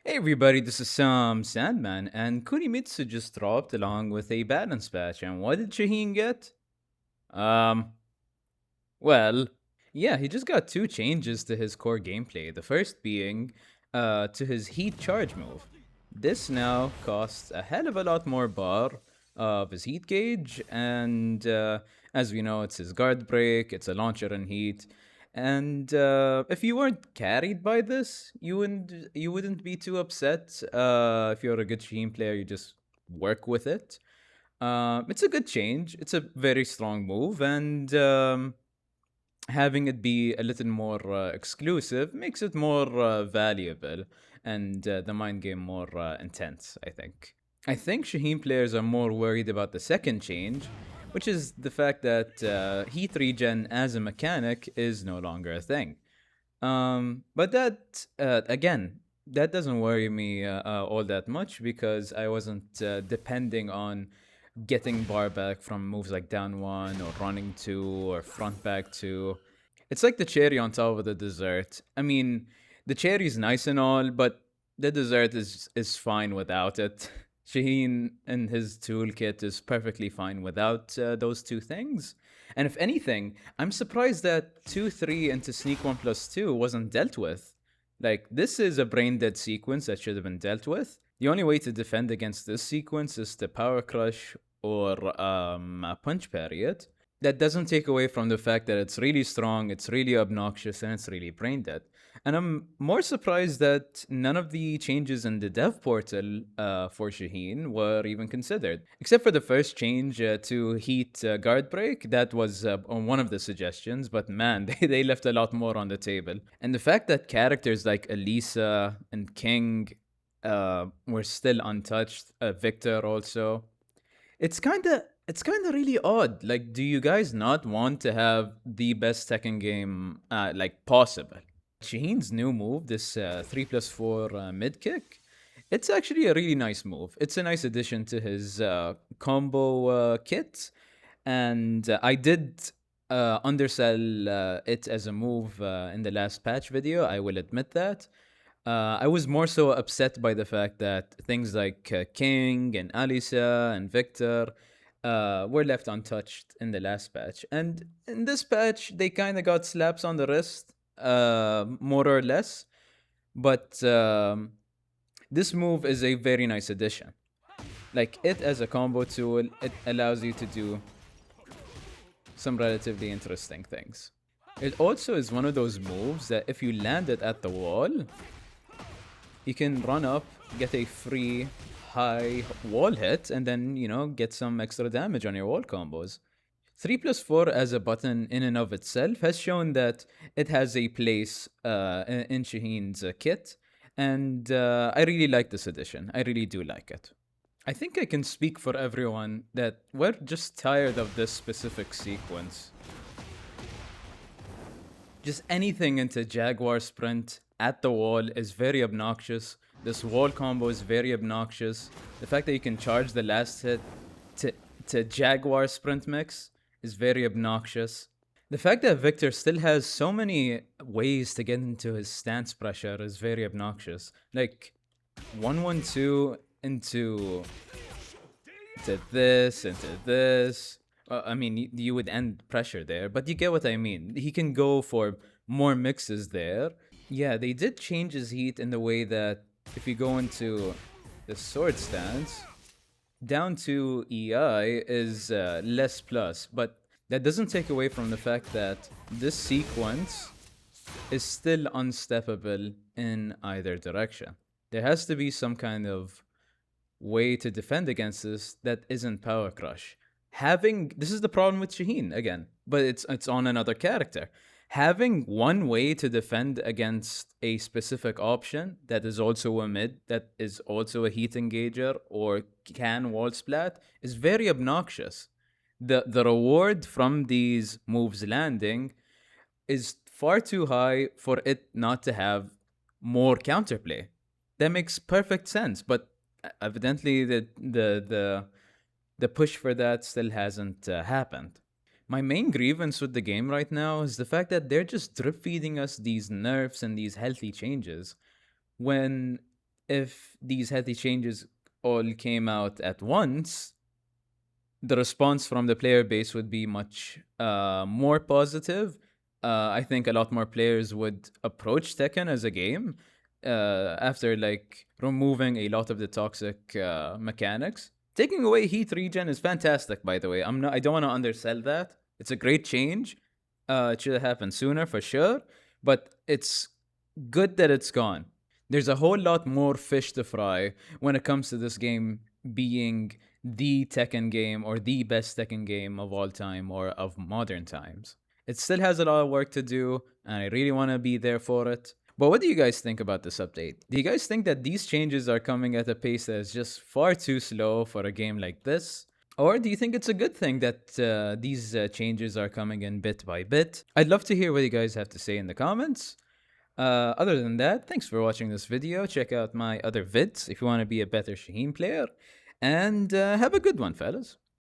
Hey everybody, this is Sandman, and Kunimitsu just dropped along with a balance patch. And what did Shaheen get? Um, well, yeah, he just got two changes to his core gameplay. The first being to his heat charge move. This now costs a hell of a lot more bar of his heat gauge, and as we know, it's his guard break, it's a launcher in heat. And if you weren't carried by this, you wouldn't be too upset. If you're a good Sheen player, you just work with it. It's a good change. It's a very strong move, and having it be a little more exclusive makes it more valuable and the mind game more intense, I think. I think Shaheen players are more worried about the second change, which is the fact that heat regen as a mechanic is no longer a thing. But that, again, that doesn't worry me all that much because I wasn't depending on getting bar back from moves like down one or running two or front back two. It's like the cherry on top of the dessert. I mean, the cherry is nice and all, but the dessert is fine without it. Shaheen and his toolkit is perfectly fine without those two things. And if anything, I'm surprised that 2 3 into Sneak 1 plus 2 wasn't dealt with. Like, this is a brain dead sequence that should have been dealt with. The only way to defend against this sequence is to Power Crush or Punch Parry it. That doesn't take away from the fact that it's really strong, it's really obnoxious, and it's really brain dead. And I'm more surprised that none of the changes in the dev portal for Shaheen were even considered. Except for the first change to Heat Guard Break, that was on one of the suggestions, but man, they left a lot more on the table. And the fact that characters like Elisa and King were still untouched, Victor also, it's kind of really odd. Like, do you guys not want to have the best Tekken game like possible? Shaheen's new move, this 3+4 mid kick, it's actually a really nice move. It's a nice addition to his combo kit, and I did undersell it as a move in the last patch video. I will admit that. I was more so upset by the fact that things like King and Alisa and Victor were left untouched in the last patch. And in this patch, they kind of got slaps on the wrist, more or less. But this move is a very nice addition. Like, it as a combo tool, it allows you to do some relatively interesting things. It also is one of those moves that if you land it at the wall, you can run up, get a free high wall hit, and then, get some extra damage on your wall combos. 3+4 as a button in and of itself has shown that it has a place in Shaheen's kit, and I really like this addition. I really do like it. I think I can speak for everyone that we're just tired of this specific sequence. Just anything into Jaguar Sprint at the wall is very obnoxious. This wall combo is very obnoxious. The fact that you can charge the last hit to Jaguar Sprint mix is very obnoxious. The fact that Victor still has so many ways to get into his stance pressure is very obnoxious. Like 1-1-2 into to this, into this. I mean, you would end pressure there, but you get what I mean. He can go for more mixes there. Yeah, they did change his heat in the way that if you go into the sword stance, down to EI is less plus, but that doesn't take away from the fact that this sequence is still unsteppable in either direction. There has to be some kind of way to defend against this that isn't power crush. Having this is the problem with Shaheen again, but it's on another character. Having one way to defend against a specific option that is also a mid, that is also a heat engager or can wall splat is very obnoxious. The reward from these moves landing is far too high for it not to have more counterplay. That makes perfect sense, but evidently the push for that still hasn't happened. My main grievance with the game right now is the fact that they're just drip feeding us these nerfs and these healthy changes when if these healthy changes all came out at once, the response from the player base would be much more positive. I think a lot more players would approach Tekken as a game after like removing a lot of the toxic mechanics. Taking away heat regen is fantastic, by the way. I don't want to undersell that. It's a great change. It should have happened sooner for sure, but it's good that it's gone. There's a whole lot more fish to fry when it comes to this game being the Tekken game or the best Tekken game of all time or of modern times. It still has a lot of work to do, and I really want to be there for it. But what do you guys think about this update? Do you guys think that these changes are coming at a pace that is just far too slow for a game like this? Or do you think it's a good thing that these changes are coming in bit by bit? I'd love to hear what you guys have to say in the comments. Other than that, thanks for watching this video. Check out my other vids if you want to be a better Shaheen player. And have a good one, fellas.